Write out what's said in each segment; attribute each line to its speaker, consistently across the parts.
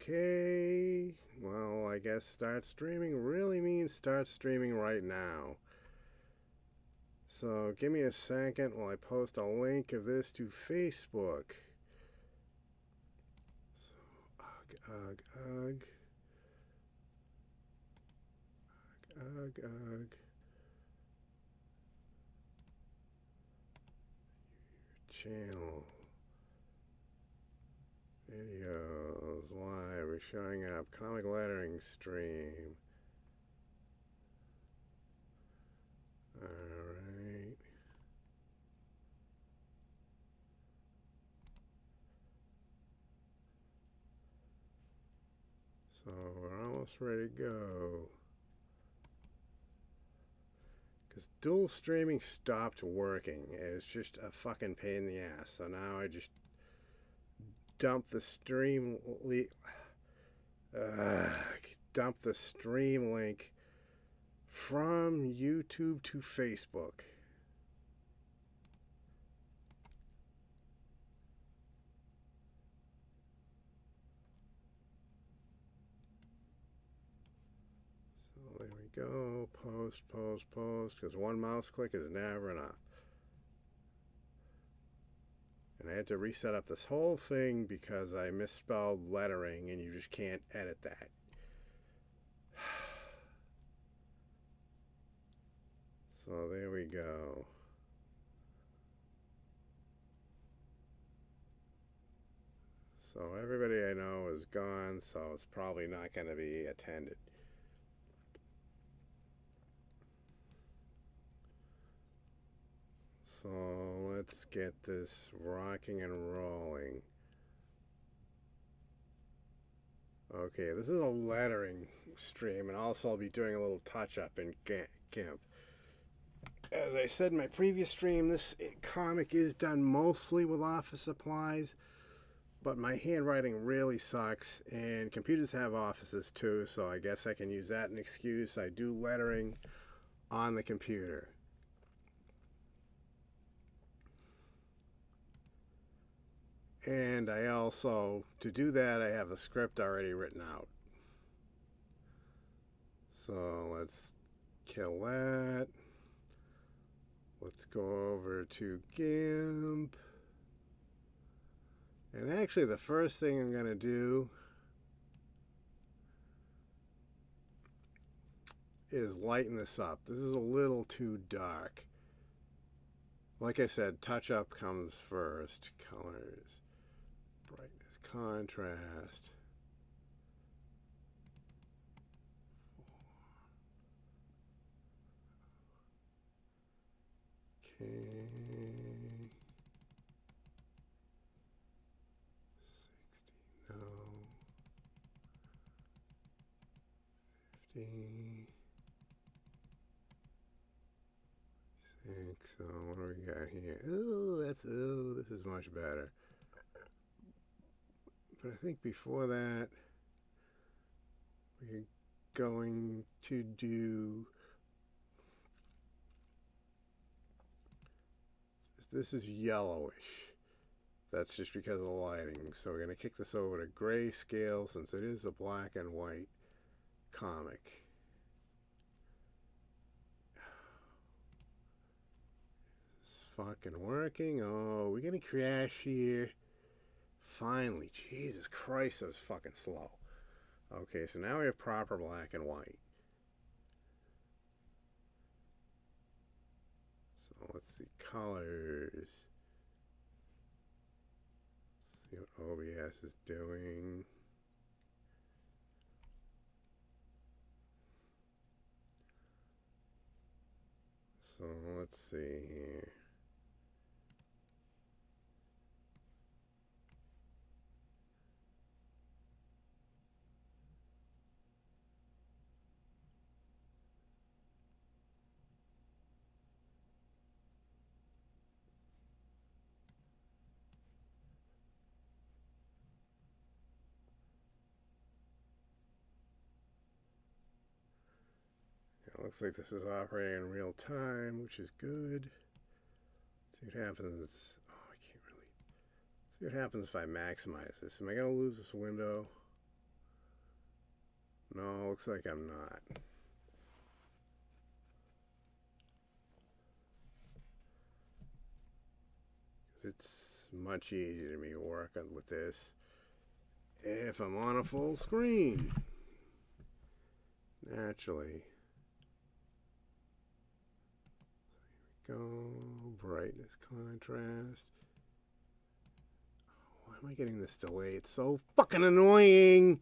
Speaker 1: Okay, well, I guess start streaming really means start streaming right now. So give me a second while I post a link of this to Facebook. So, ugh. Channel. Videos. Why are we showing up? Comic lettering stream. Alright. So we're almost ready to go. Because dual streaming stopped working. It's just a fucking pain in the ass. So now I just dump the stream link from YouTube to Facebook. So there we go. Post, because one mouse click is never enough. And I had to reset up this whole thing because I misspelled lettering, and you just can't edit that. So there we go. So everybody I know is gone, so it's probably not going to be attended. So let's get this rocking and rolling. Okay, this is a lettering stream, and also I'll be doing a little touch-up in GIMP. As I said in my previous stream, this comic is done mostly with office supplies, but my handwriting really sucks, and computers have offices too, so I guess I can use that as an excuse. I do lettering on the computer. And I also, to do that, I have a script already written out. So let's kill that. Let's go over to GIMP. And actually, the first thing I'm going to do is lighten this up. This is a little too dark. Like I said, touch-up comes first. Colors, brightness, contrast. Okay. 60, no. 50. 6, so what do we got here? Oh, this is much better. But I think before that, we're going to do, this is yellowish. That's just because of the lighting. So we're going to kick this over to grayscale since it is a black and white comic. It's fucking working. Oh, we're going to crash here. Finally. Jesus Christ, that was fucking slow. Okay, so now we have proper black and white. So let's see, colors. See what OBS is doing. So let's see here. Looks like this is operating in real time, which is good. Let's see what happens. Oh, I can't really. Let's see what happens if I maximize this. Am I going to lose this window? No, looks like I'm not. It's much easier to me to work with this if I'm on a full screen. Naturally. Go, brightness, contrast. Why am I getting this delay? It's so fucking annoying.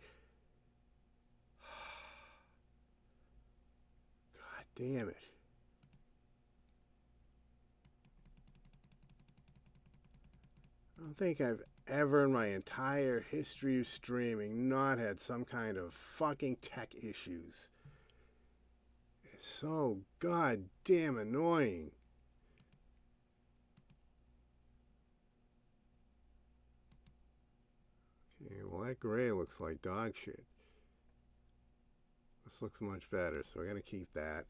Speaker 1: God damn it. I don't think I've ever in my entire history of streaming not had some kind of fucking tech issues. It's so goddamn annoying. Okay, well that gray looks like dog shit. This looks much better, so we're gonna keep that.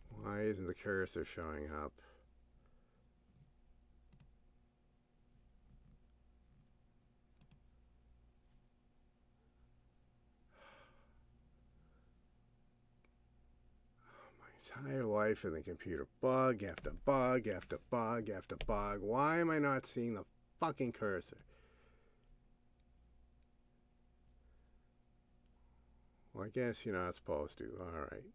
Speaker 1: Why isn't the cursor showing up? My entire life in the computer. Bug after bug after bug after bug. Why am I not seeing the fucking cursor? Well, I guess you're not supposed to. Alright.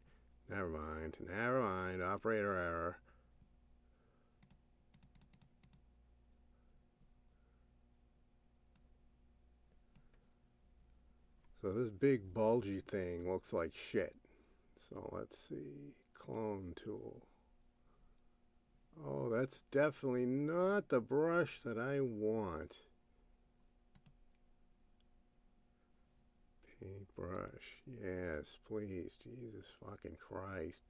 Speaker 1: Never mind. Never mind. Operator error. So this big bulgy thing looks like shit. So let's see. Clone tool. Oh, that's definitely not the brush that I want. Paintbrush. Yes, please. Jesus fucking Christ.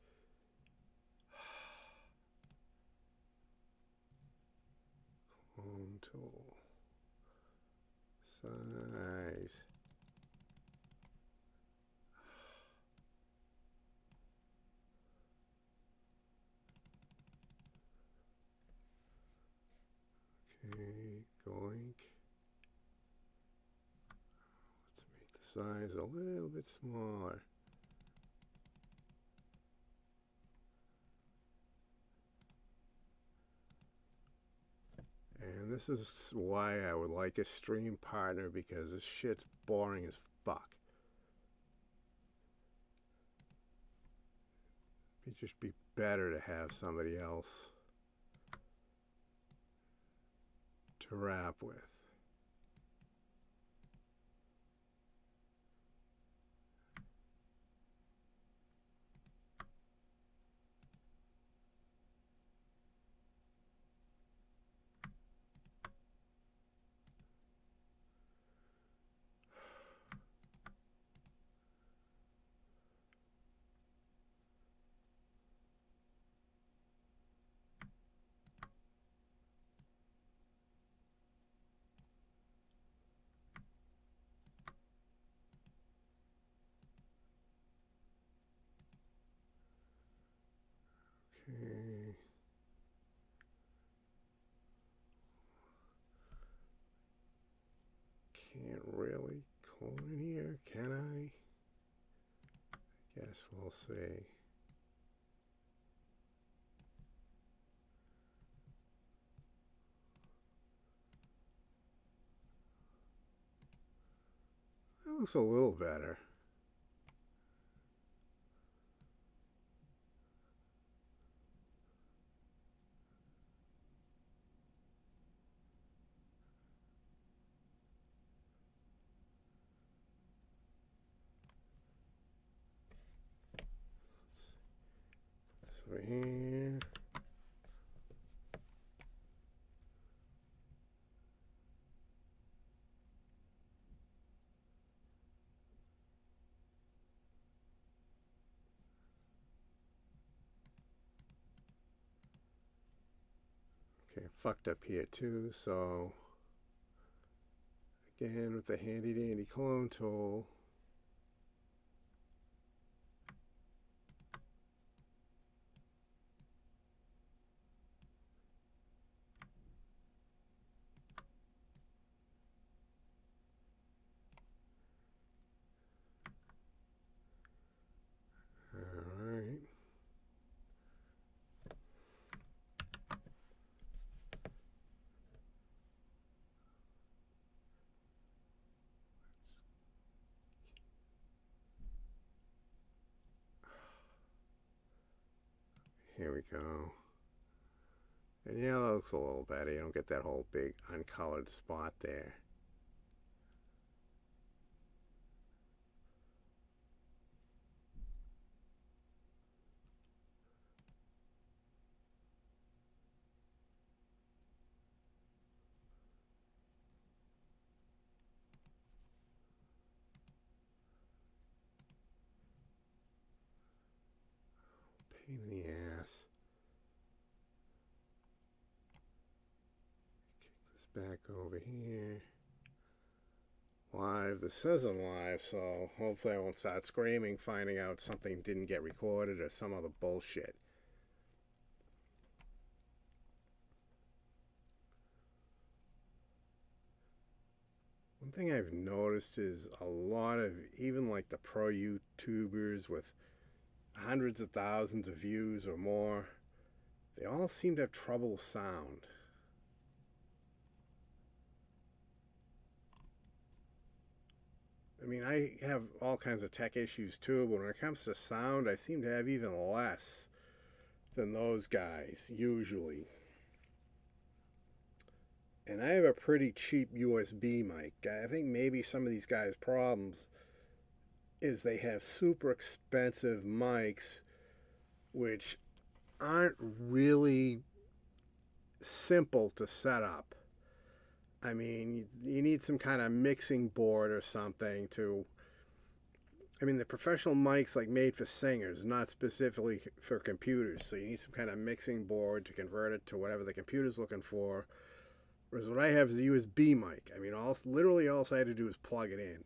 Speaker 1: Clone tool. Size. Okay, goink. Let's make the size a little bit smaller. And this is why I would like a stream partner, because this shit's boring as fuck. It'd just be better to have somebody else to rap with. Okay. Can't really clone in here, can I? Guess we'll see. That looks a little better. So here. Okay, fucked up here too, so again with the handy dandy clone tool. Here we go. And yeah, that looks a little better. You don't get that whole big uncolored spot there. Pain in the ass. Kick this back over here. Live. This isn't live, so hopefully I won't start screaming finding out something didn't get recorded or some other bullshit. One thing I've noticed is a lot of, even like the pro YouTubers with hundreds of thousands of views or more, they all seem to have trouble with sound. I mean, I have all kinds of tech issues too, but when it comes to sound, I seem to have even less than those guys, usually. And I have a pretty cheap USB mic. I think maybe some of these guys' problems is they have super expensive mics which aren't really simple to set up. I mean, you need some kind of mixing board or something to... I mean, the professional mics like made for singers, not specifically for computers. So you need some kind of mixing board to convert it to whatever the computer's looking for. Whereas what I have is a USB mic. I mean, literally all I had to do is plug it in.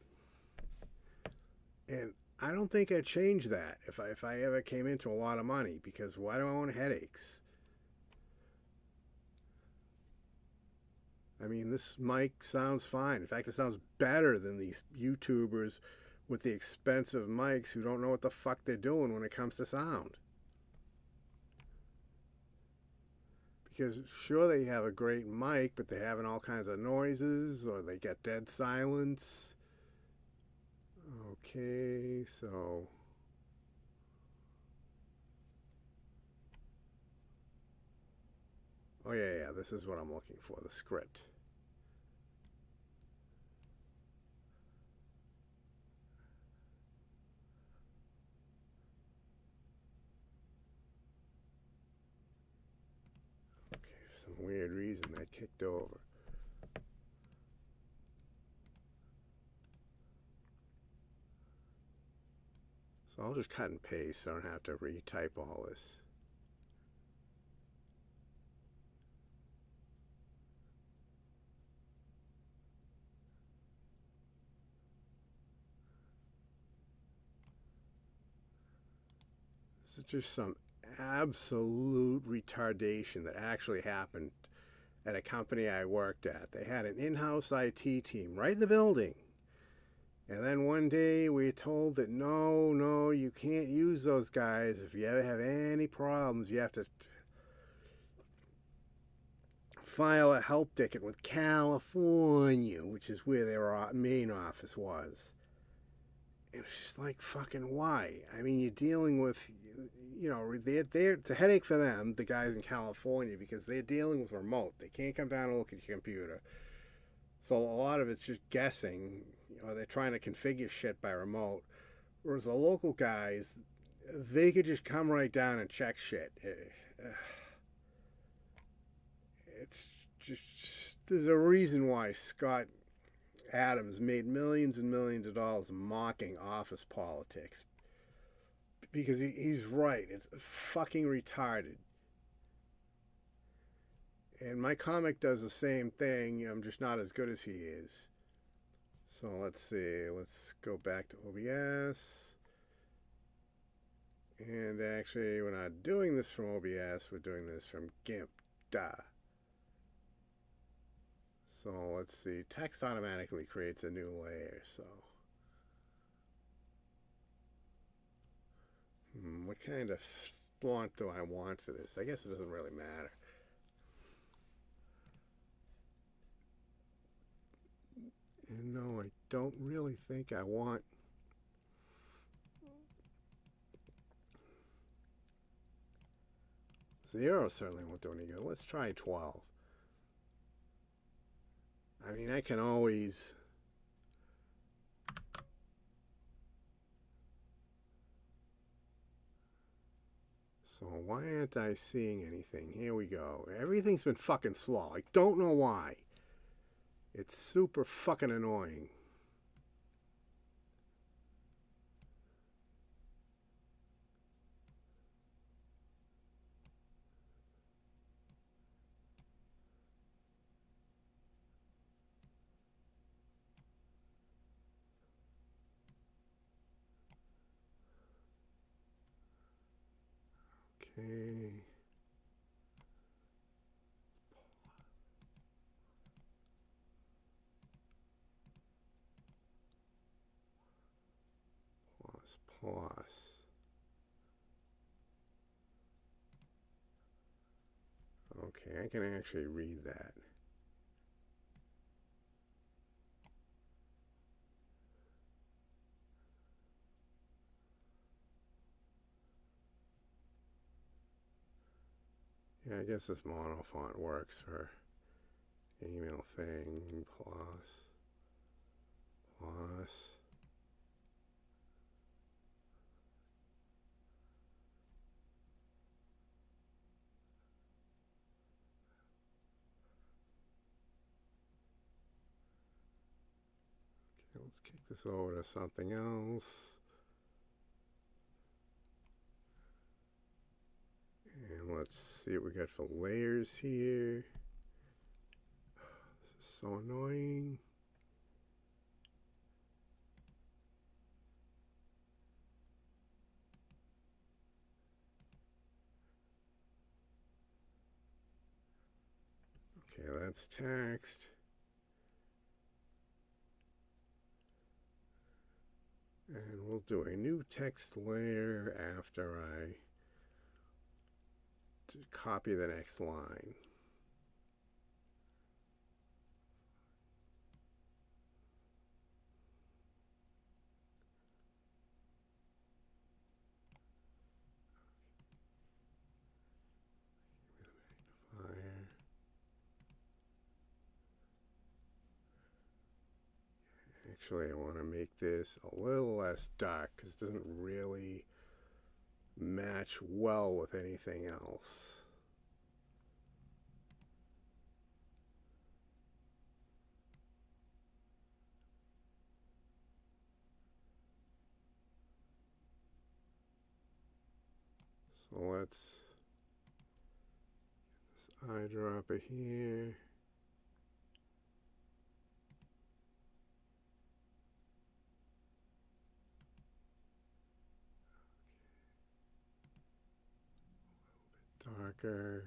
Speaker 1: And I don't think I'd change that if I ever came into a lot of money, because why do I want headaches? I mean, this mic sounds fine. In fact, it sounds better than these YouTubers with the expensive mics who don't know what the fuck they're doing when it comes to sound. Because sure, they have a great mic, but they're having all kinds of noises, or they get dead silence. Okay, so... Oh yeah, this is what I'm looking for, the script. Okay, for some weird reason that kicked over. So I'll just cut and paste so I don't have to retype all this. This is just some absolute retardation that actually happened at a company I worked at. They had an in-house IT team right in the building. And then one day we were told that no, you can't use those guys. If you ever have any problems, you have to file a help ticket with California, which is where their main office was. And it's just like, fucking why? I mean, you're dealing with, you know, it's a headache for them, the guys in California, because they're dealing with remote. They can't come down and look at your computer. So a lot of it's just guessing. You know, they're trying to configure shit by remote. Whereas the local guys, they could just come right down and check shit. It's just, there's a reason why Scott Adams made millions and millions of dollars mocking office politics. Because he's right. It's fucking retarded. And my comic does the same thing. I'm just not as good as he is. So let's see. Let's go back to OBS. And actually, we're not doing this from OBS. We're doing this from GIMP. Duh. So let's see. Text automatically creates a new layer. So what kind of font do I want for this? I guess it doesn't really matter. And no, I don't really think I want... 0 certainly won't do any good. Let's try 12. I mean, I can always... So why aren't I seeing anything? Here we go. Everything's been fucking slow. I don't know why. It's super fucking annoying. Okay. Pause. Okay, I can actually read that. Yeah, I guess this mono font works for email thing. Plus. Okay, let's kick this over to something else. And let's see what we got for layers here. This is so annoying. Okay, that's text. And we'll do a new text layer after I copy the next line. Magnifier. Actually, I want to make this a little less dark because it doesn't really match well with anything else. So let's get this eyedropper here. Darker.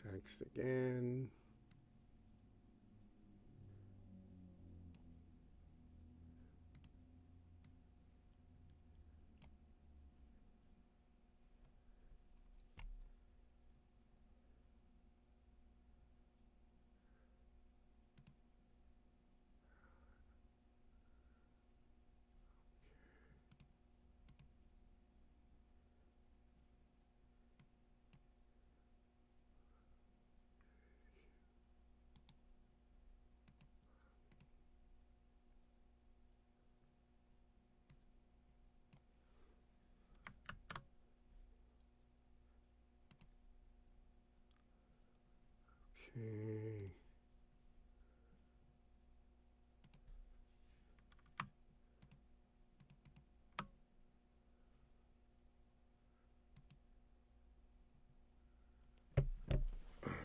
Speaker 1: Text again. Okay.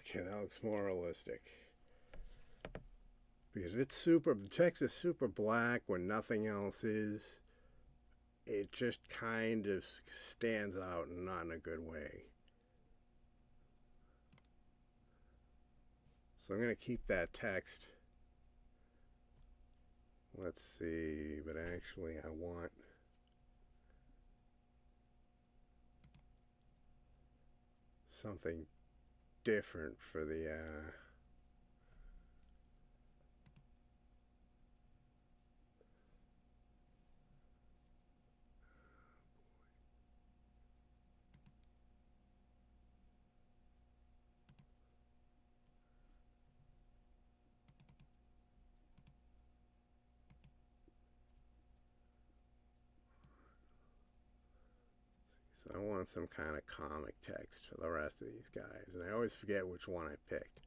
Speaker 1: Okay, that looks more realistic. Because it's super, the text is super black when nothing else is. It just kind of stands out, not in a good way. So I'm going to keep that text. Let's see, but actually I want something different for the So I want some kind of comic text for the rest of these guys, and I always forget which one I picked.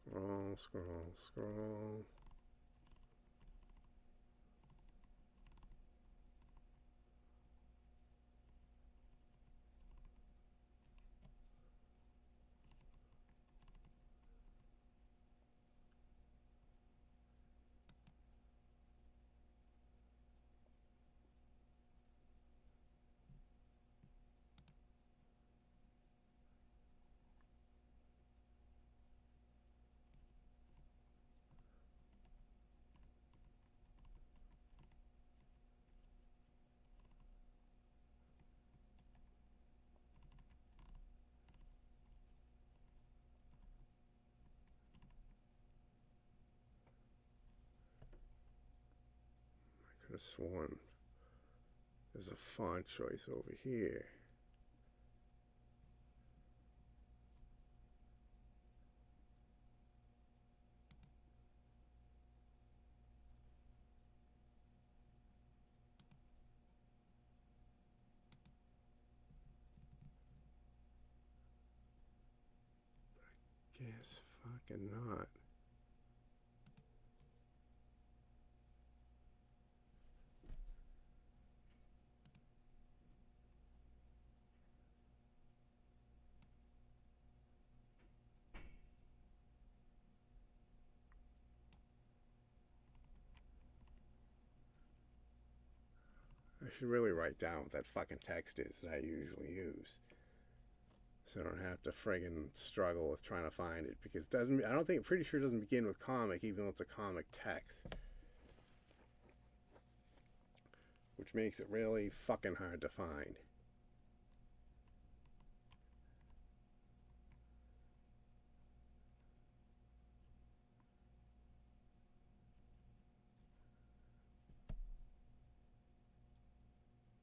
Speaker 1: Scroll, scroll, scroll. I could have sworn there's a font choice over here. Guess fucking not. I should really write down what that fucking text is that I usually use, so I don't have to friggin' struggle with trying to find it, because it doesn't, I don't think, pretty sure it doesn't begin with comic, even though it's a comic text, which makes it really fucking hard to find.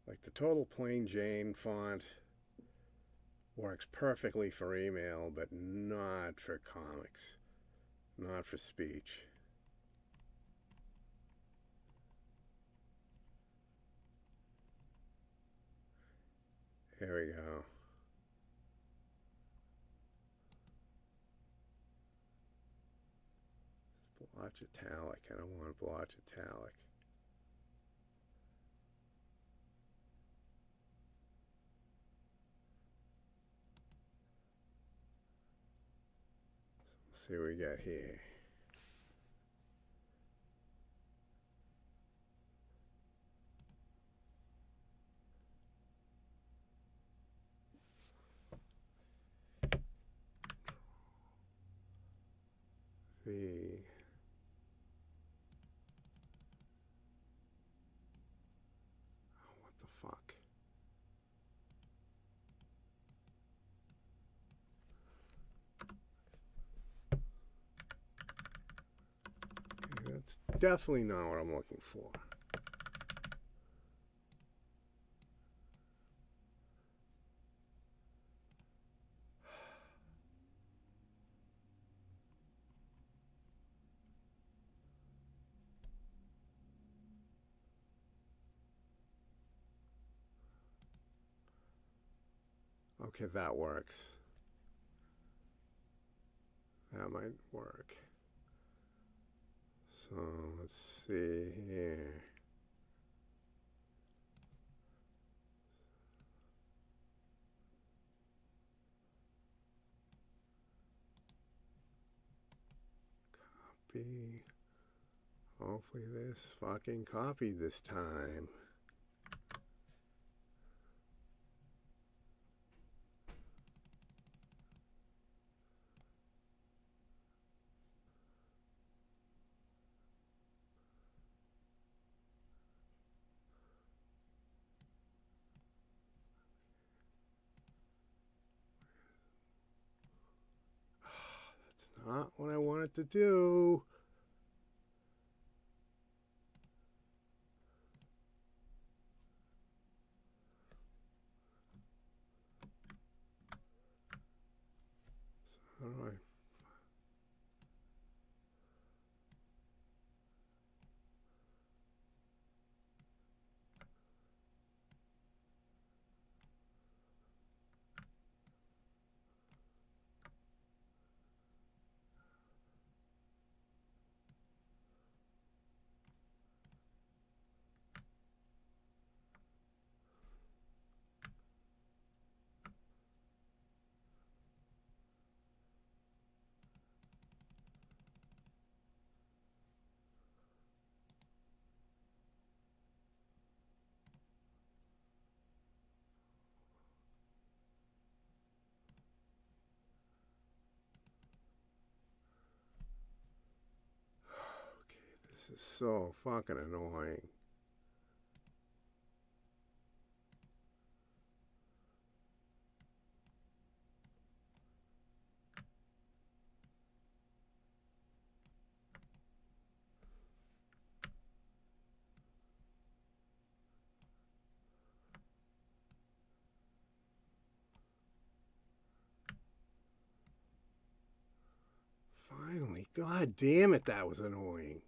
Speaker 1: Like the total plain Jane font works perfectly for email, but not for comics, not for speech. Here we go. Blotch italic. I don't want blotch italic. So let's see what we got here. V. Oh, what the fuck? Okay, that's definitely not what I'm looking for. Okay, that works. That might work. So let's see here. Copy. Hopefully this fucking copied this time. Not what I wanted to do. This is so fucking annoying. Finally, god damn it, that was annoying.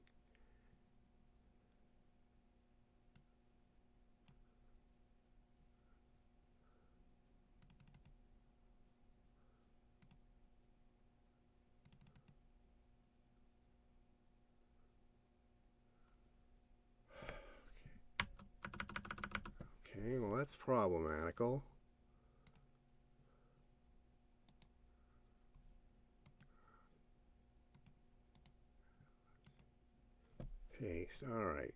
Speaker 1: Okay, well that's problematical. Paste, alright.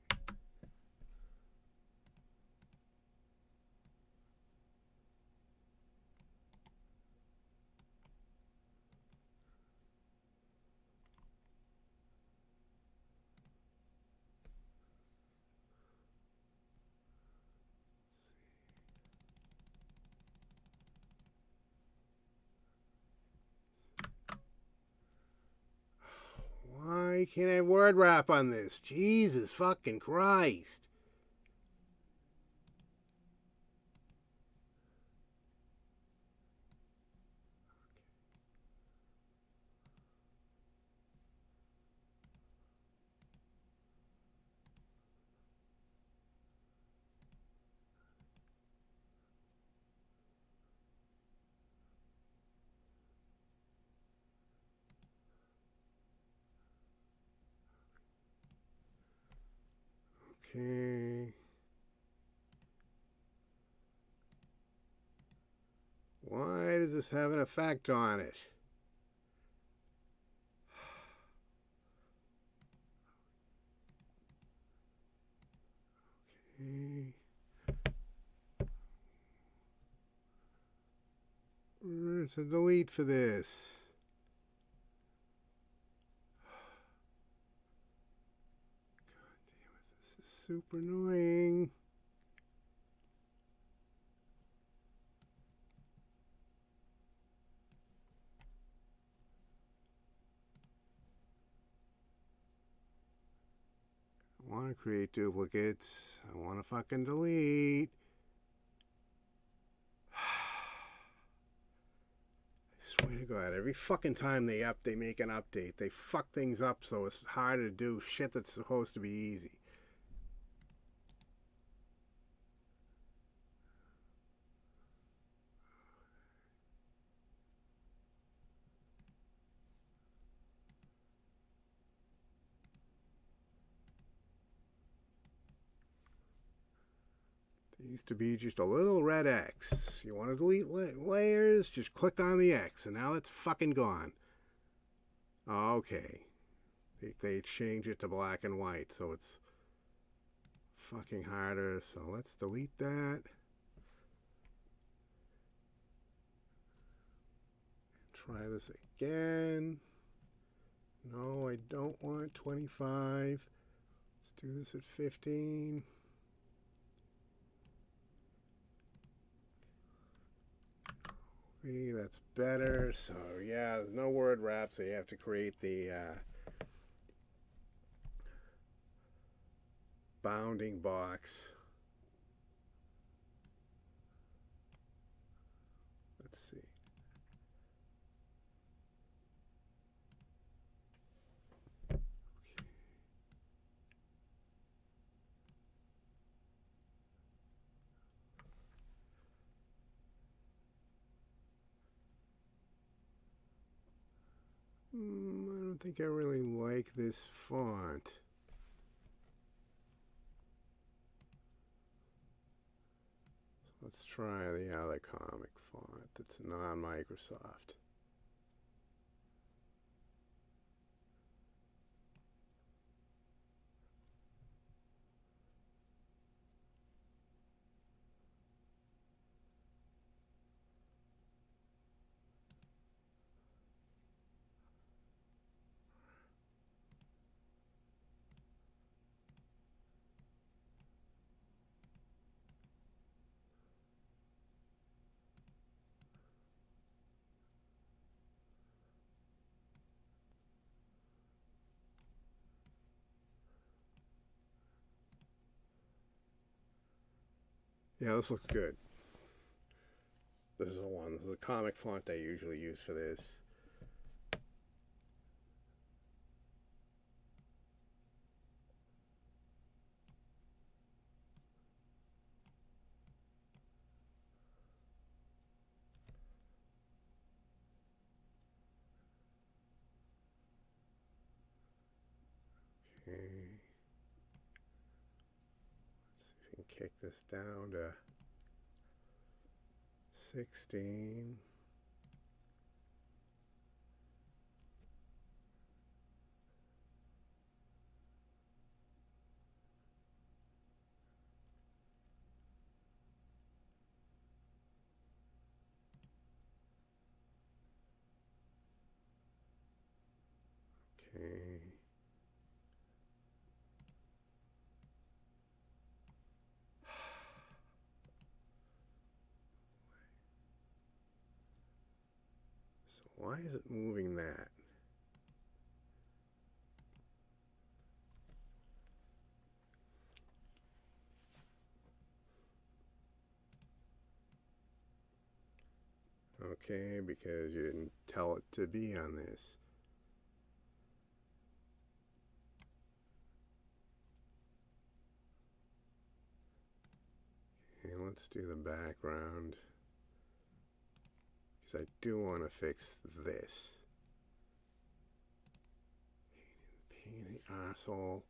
Speaker 1: Why can't I have word wrap on this? Jesus fucking Christ. Okay. Why does this have an effect on it? Okay. Where's the delete for this? God damn it, this is super annoying. I want to create duplicates. I want to fucking delete. I swear to God, every fucking time they make an update, they fuck things up so it's harder to do shit that's supposed to be easy. It used to be just a little red X. You want to delete layers? Just click on the X, and now it's fucking gone. Okay. They change it to black and white, so it's fucking harder. So let's delete that. Try this again. No, I don't want 25. Let's do this at 15. That's better. So yeah, there's no word wrap, so you have to create the bounding box. Let's see. I don't think I really like this font. Let's try the other comic font that's non-Microsoft. Yeah, this looks good. This is the one. This is the comic font I usually use for this. Okay. Let's see if we can kick this down to 16. Okay. So why is it moving that? Okay, because you didn't tell it to be on this. Okay, let's do the background. Because I do want to fix this. Pain in the arsehole.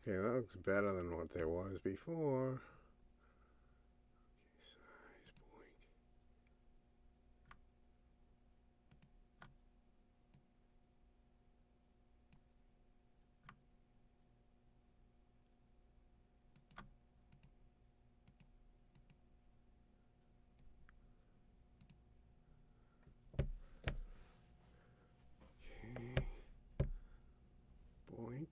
Speaker 1: Okay, that looks better than what there was before. Okay, size, boink. Okay, boink.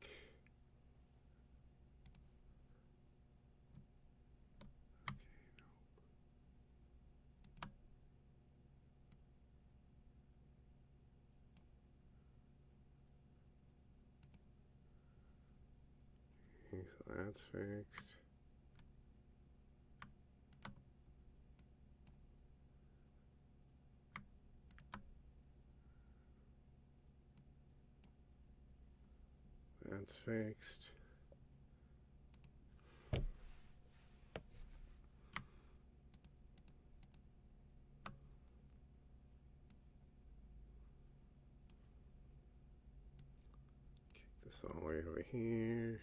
Speaker 1: Okay, so that's fixed. That's fixed. Kick this all the way over here.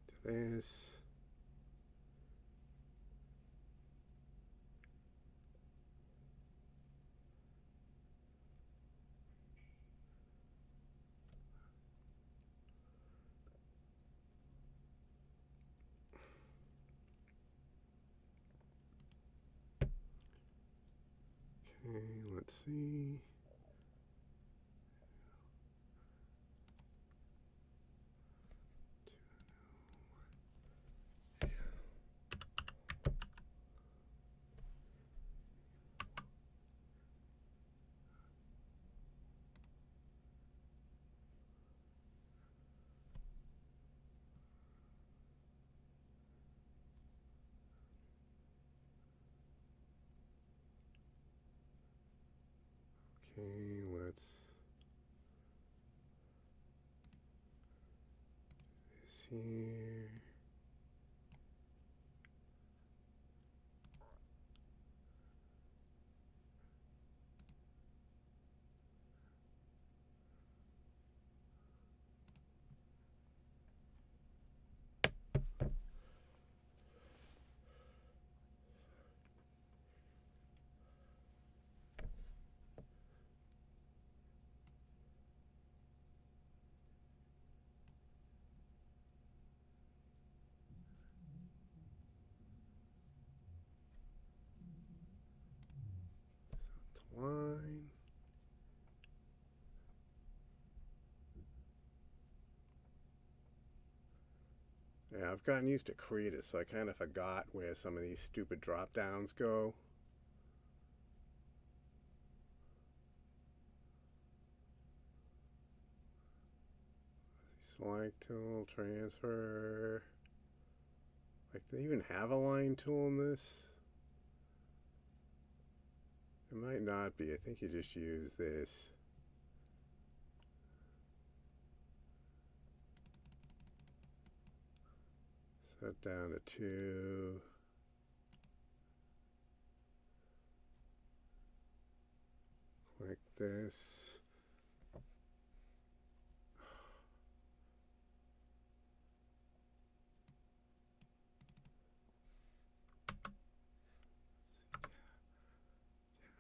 Speaker 1: Back to this. Okay, let's see. Okay, let's do this here. I've gotten used to creators, so I kind of forgot where some of these stupid drop downs go. Select tool, transfer. Like, do they even have a line tool in this? It might not be. I think you just use this. Set down to 2. Click this.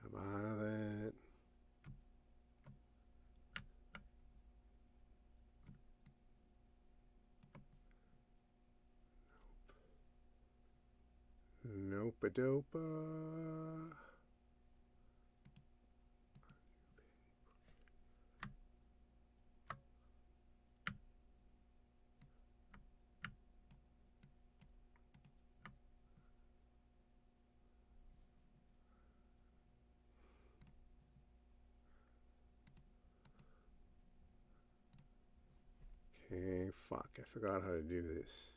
Speaker 1: Tab out of that. Nope-a-dopa. Okay, fuck, I forgot how to do this.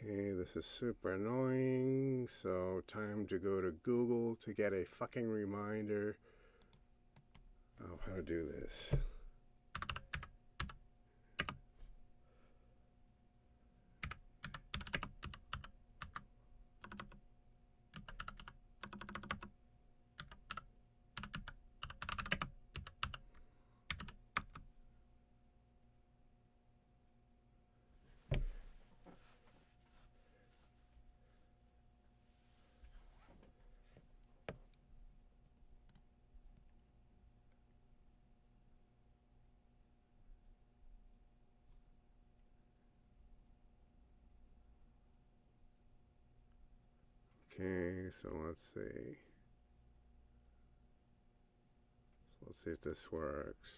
Speaker 1: Okay, this is super annoying, so time to go to Google to get a fucking reminder of how to do this. Okay, so let's see. So let's see if this works.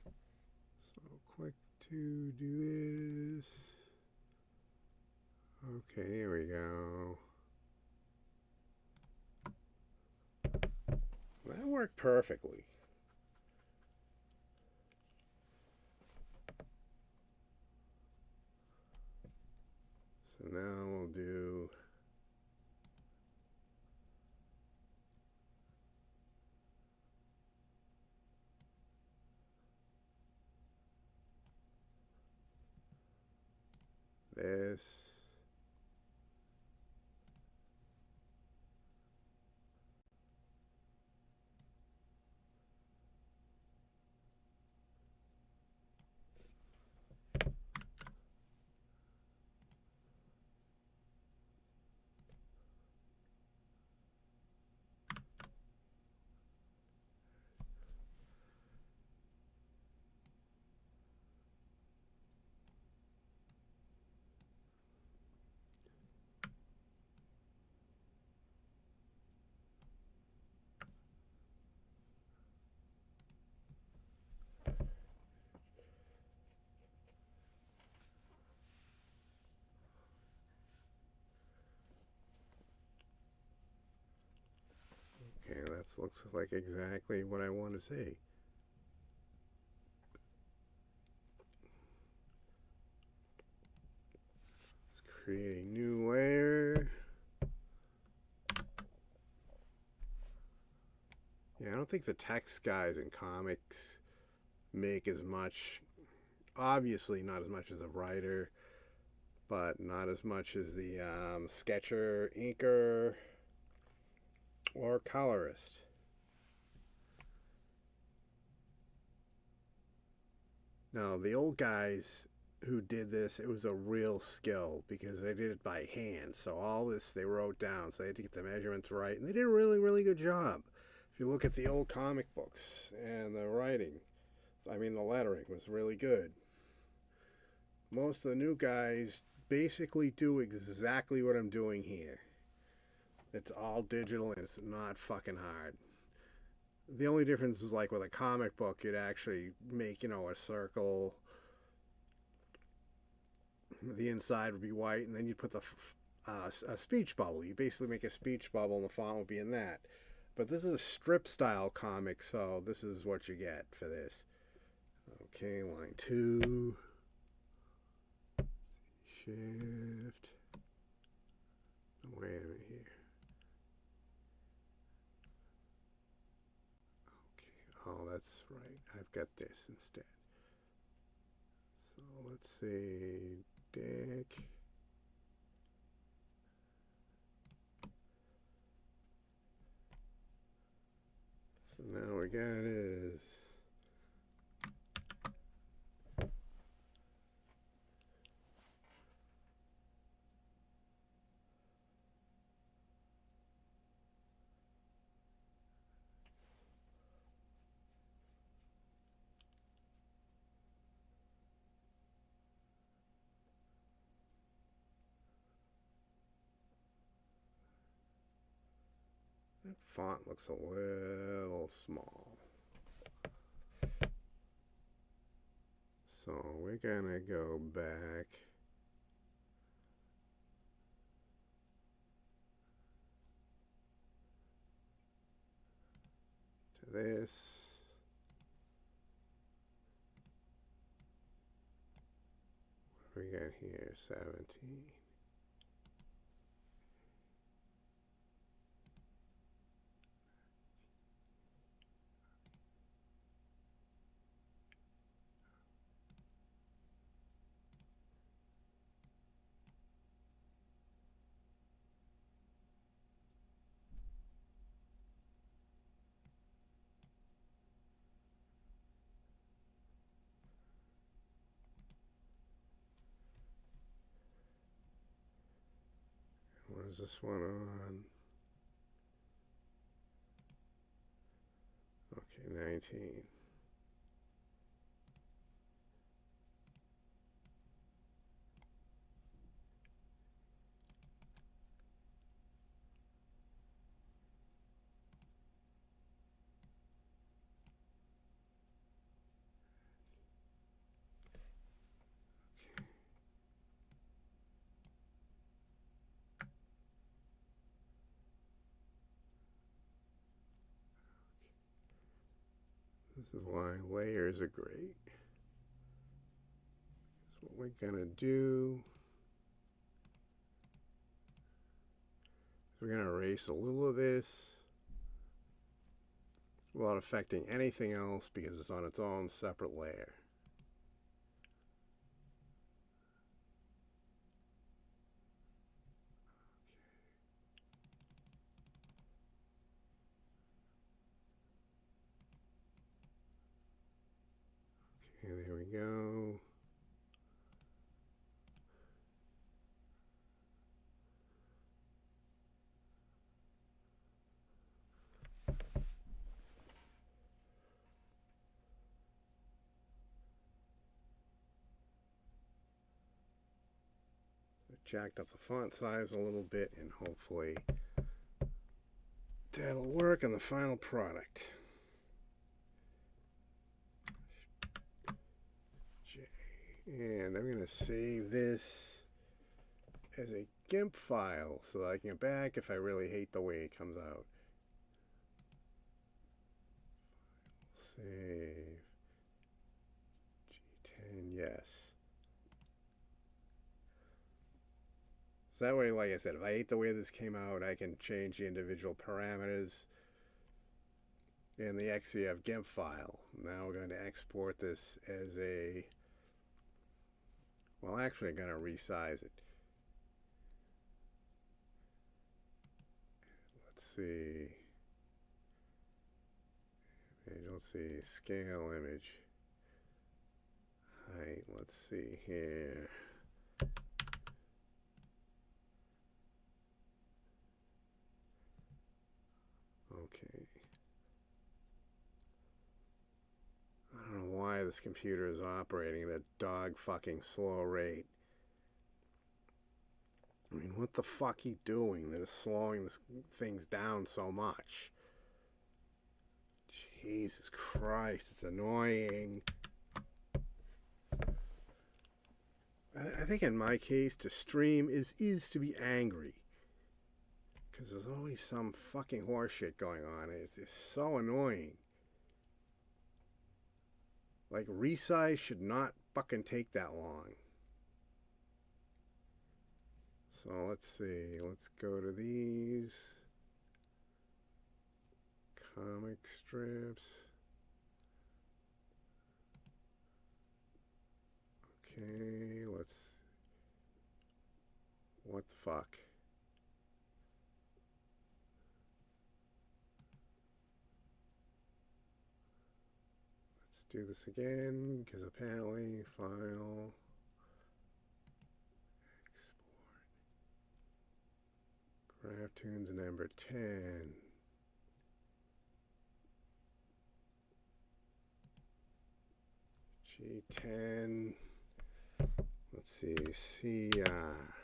Speaker 1: So click to do this. Okay, here we go. That worked perfectly. So now we'll do this. Okay, that looks like exactly what I want to see. Let's create a new layer. Yeah, I don't think the text guys in comics make as much. Obviously, not as much as a writer, but not as much as the sketcher, inker, or colorist. Now, the old guys who did this, it was a real skill because they did it by hand. So all this they wrote down, so they had to get the measurements right, and they did a really, really good job. If you look at the old comic books and the writing, I mean the lettering was really good. Most of the new guys basically do exactly what I'm doing here. It's all digital and it's not fucking hard. The only difference is like with a comic book, you'd actually make, you know, a circle. The inside would be white, and then you put the a speech bubble. You basically make a speech bubble, and the font will be in that. But this is a strip style comic, so this is what you get for this. Okay, line 2. Shift. Wait a minute here. Okay, oh, that's right. I've got this instead. So let's see. Dick. So now we got is that font looks a little small. So we're gonna go back to this. What do we got here? 17. What is this one on? Okay, 19. This is why layers are great. So what we're gonna do, we're gonna erase a little of this without affecting anything else because it's on its own separate layer. Okay, there we go. Jacked up the font size a little bit, and hopefully that'll work on the final product. And I'm going to save this as a GIMP file so that I can get back if I really hate the way it comes out. Save. G10, yes. So that way, like I said, if I hate the way this came out, I can change the individual parameters in the XCF GIMP file. Now we're going to export this as a, well, actually I'm going to resize it. Let's see. Let's see, scale image. Alright, let's see here. Okay. I don't know why this computer is operating at a dog fucking slow rate. I mean, what the fuck are you doing that is slowing this things down so much? Jesus Christ, it's annoying. I think in my case, to stream is to be angry. Because there's always some fucking horseshit going on. It's so annoying. Like, resize should not fucking take that long. So let's see. Let's go to these. Comic strips. Okay, let's... What the fuck? Let's do this again, because apparently file... Export. GRAFF TOONZ number 10. G10. Let's see, CR.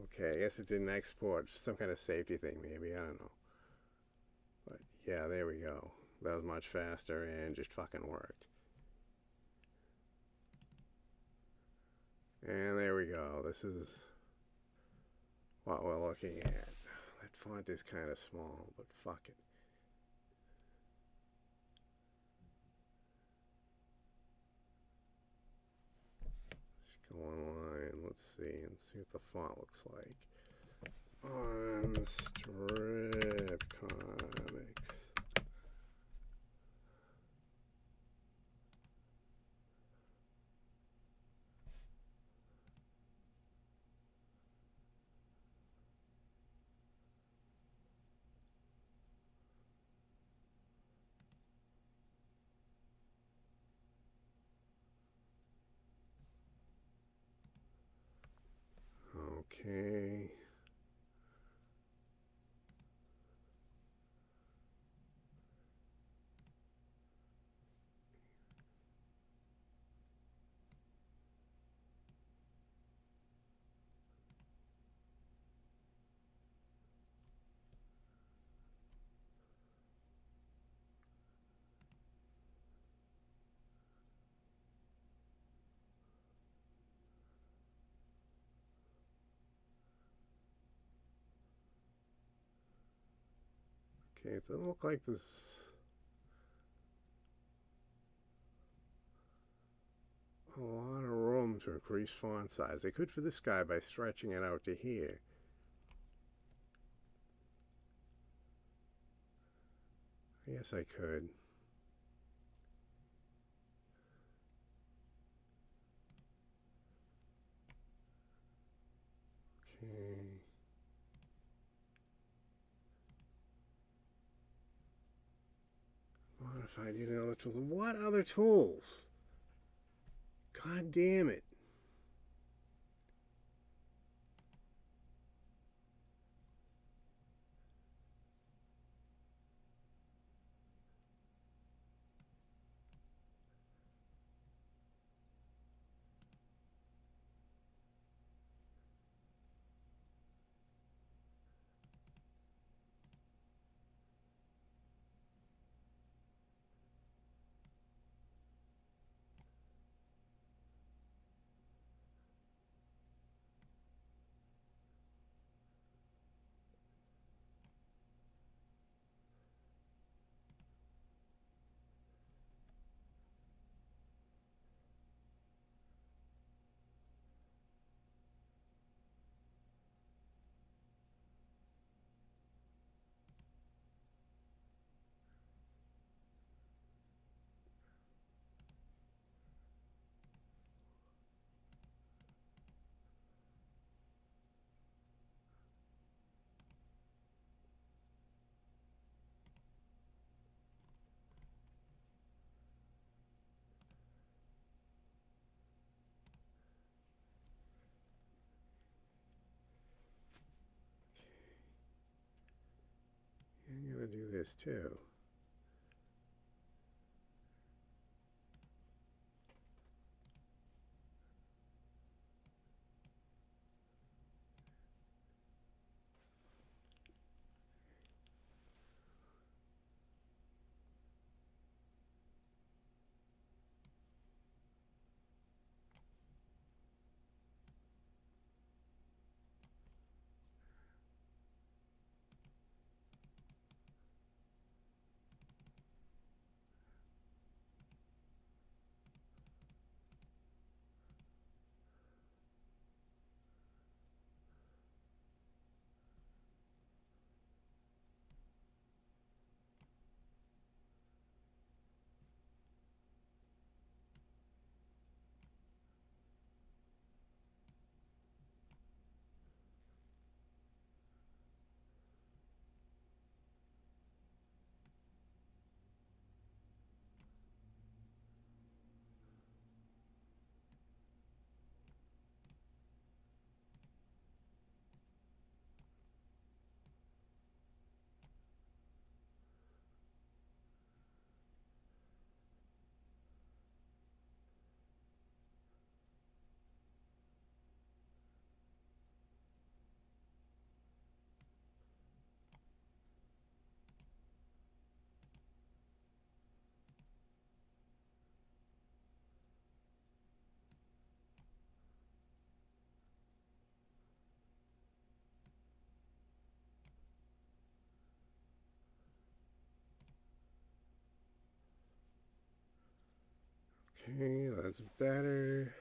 Speaker 1: Okay, I guess it didn't export. Some kind of safety thing, maybe. I don't know. But yeah, there we go. That was much faster and just fucking worked. And there we go. This is what we're looking at. That font is kind of small, but fuck it. Just go online. Let's see and see what the font looks like. On Strip Comics. Okay. Okay, it doesn't look like there's a lot of room to increase font size. I could for this guy by stretching it out to here. I guess I could. Okay. Modified using other tools. What other tools? God damn it. this too. Okay, that's better.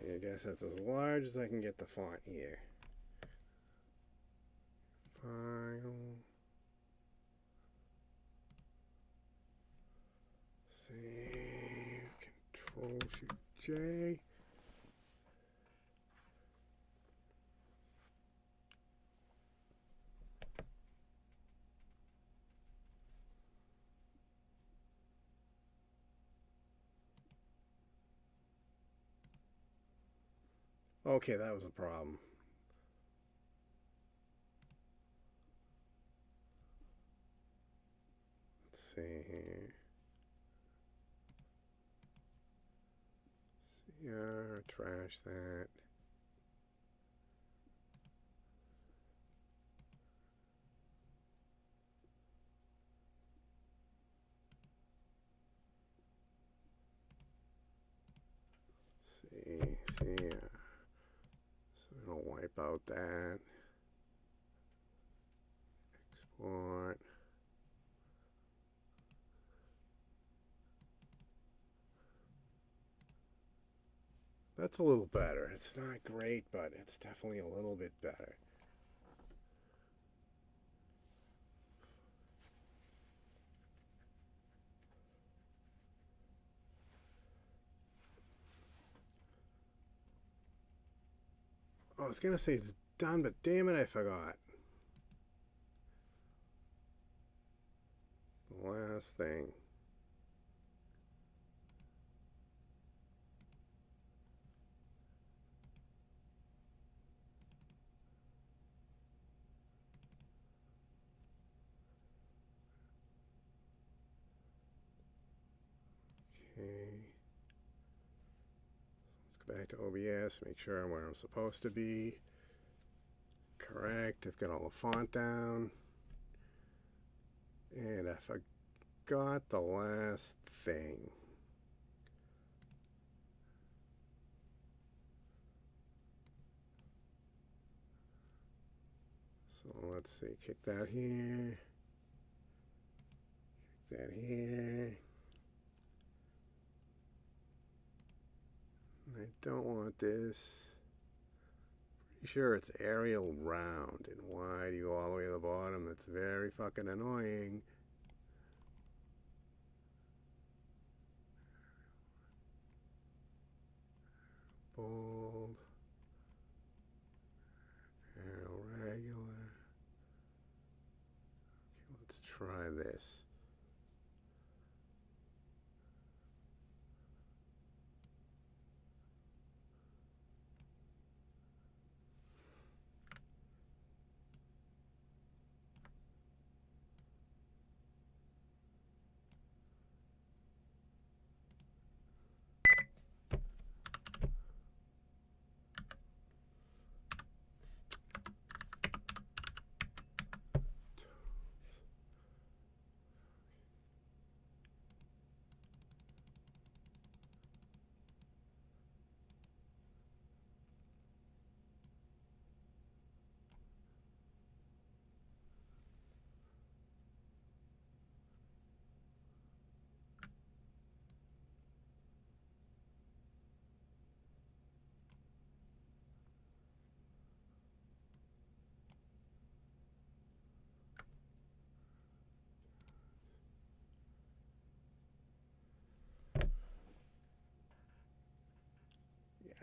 Speaker 1: Okay, I guess that's as large as I can get the font here. File. Save. Control-Shift-J. Okay, that was a problem. Let's see here. Trash that. See, so I'll wipe out that. Export. That's a little better. It's not great, but it's definitely a little bit better. I was going to say it's done, but damn it, I forgot. The last thing. Okay. Let's go back to OBS, make sure I'm where I'm supposed to be. Correct. I've got all the font down. And I forgot the last thing. So let's see, kick that here. Kick that here. I don't want this. Pretty sure it's Arial round, and why do you go all the way to the bottom? That's very fucking annoying. Bold. Arial regular. Okay, let's try this.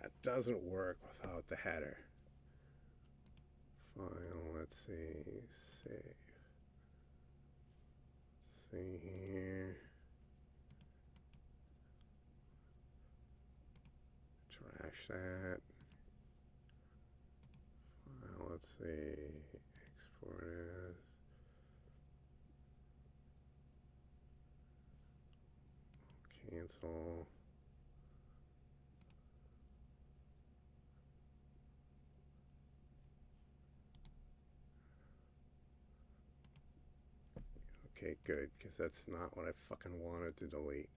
Speaker 1: It doesn't work without the header. File, let's see, save. Let's see here. Trash that. File, let's see, export as. Cancel. Okay, good, because that's not what I fucking wanted to delete.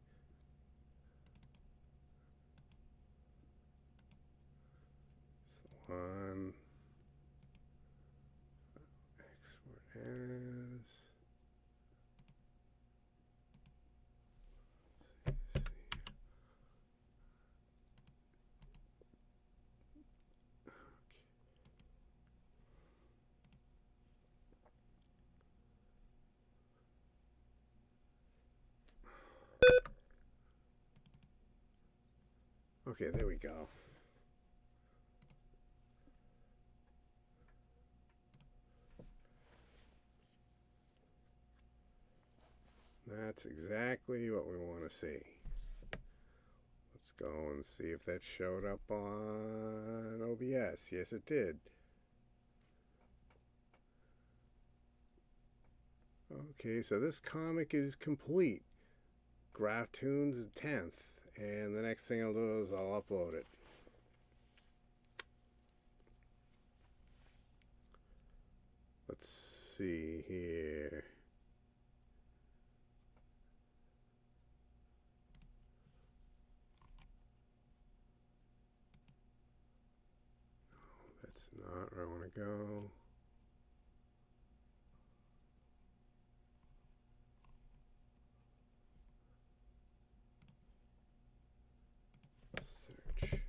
Speaker 1: It's the one. Export as. Okay, there we go. That's exactly what we want to see. Let's go and see if that showed up on OBS. Yes, it did. Okay, so this comic is complete. GRAFF TOONZ 10th. And the next thing I'll do is I'll upload it. Let's see here. No, that's not where I want to go. Search.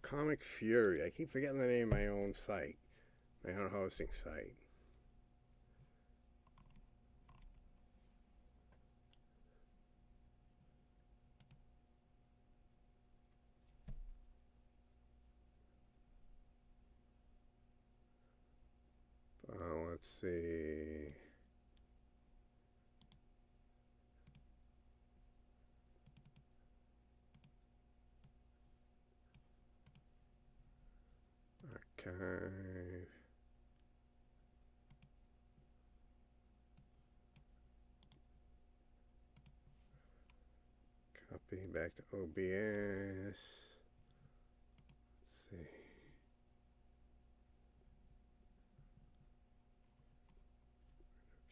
Speaker 1: Comic Fury. I keep forgetting the name of my own site, my own hosting site. Let's see. Archive. Copy back to OBS. Let's see.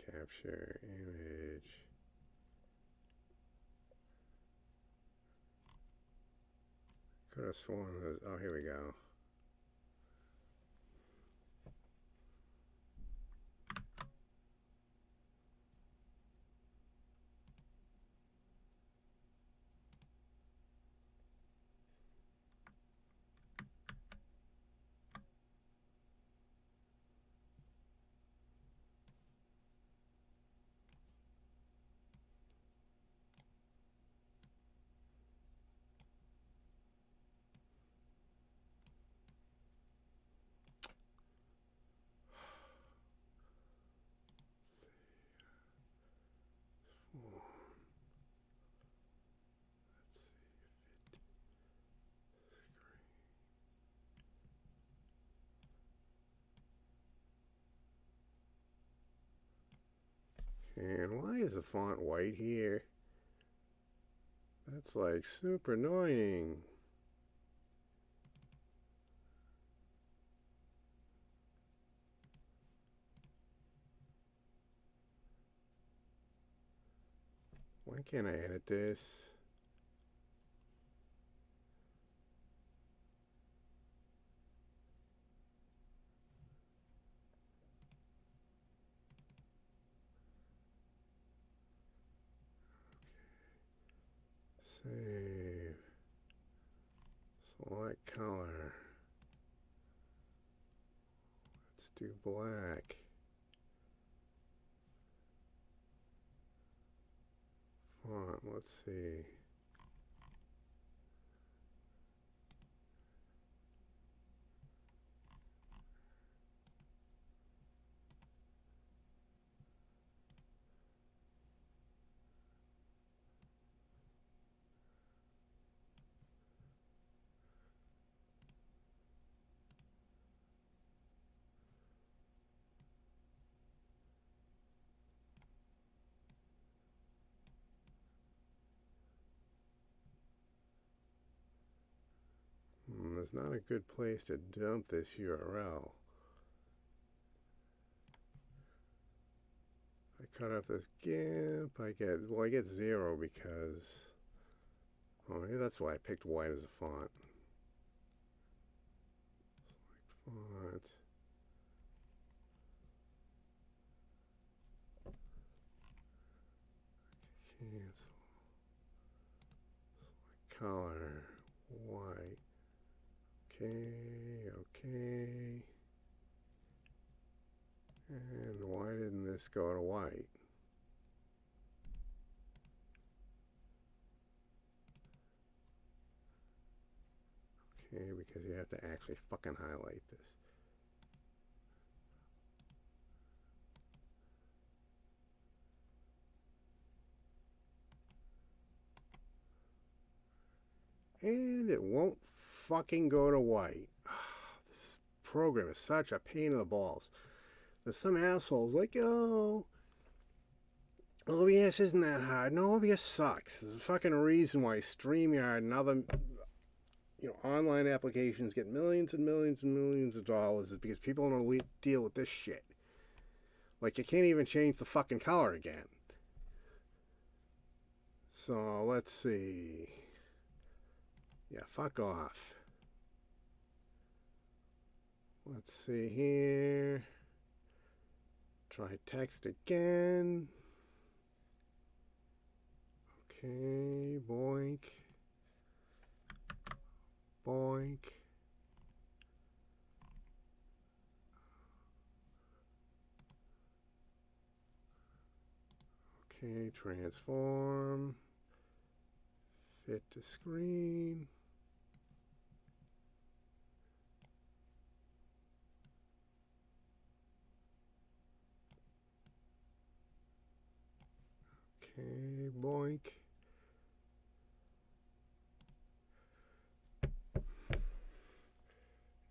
Speaker 1: Capture image. Could have sworn those. Oh, here we go. And why is the font white here? That's like super annoying. Why can't I edit this? Save. Select color. Let's do black. Font, let's see. There's not a good place to dump this URL. I cut off this GIMP, I get 0 because, oh, maybe that's why I picked white as a font. Select font. Cancel. Select color, white. Okay, okay. And why didn't this go to white? Okay, because you have to actually fucking highlight this. And it won't fucking go to white. This program is such a pain in the balls. There's some assholes like, oh, OBS isn't that hard. No, OBS sucks. There's a fucking reason why StreamYard and other, online applications get millions and millions and millions of dollars is because people don't want to deal with this shit. Like, you can't even change the fucking color again. So, let's see. Yeah, fuck off. Let's see here. Try text again. Okay, boink. Boink. Okay, transform, fit to screen. Okay, boink.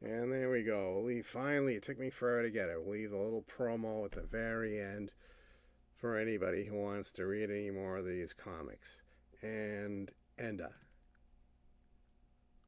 Speaker 1: And there we go. Finally, it took me forever to get it. We'll leave a little promo at the very end for anybody who wants to read any more of these comics. And Enda.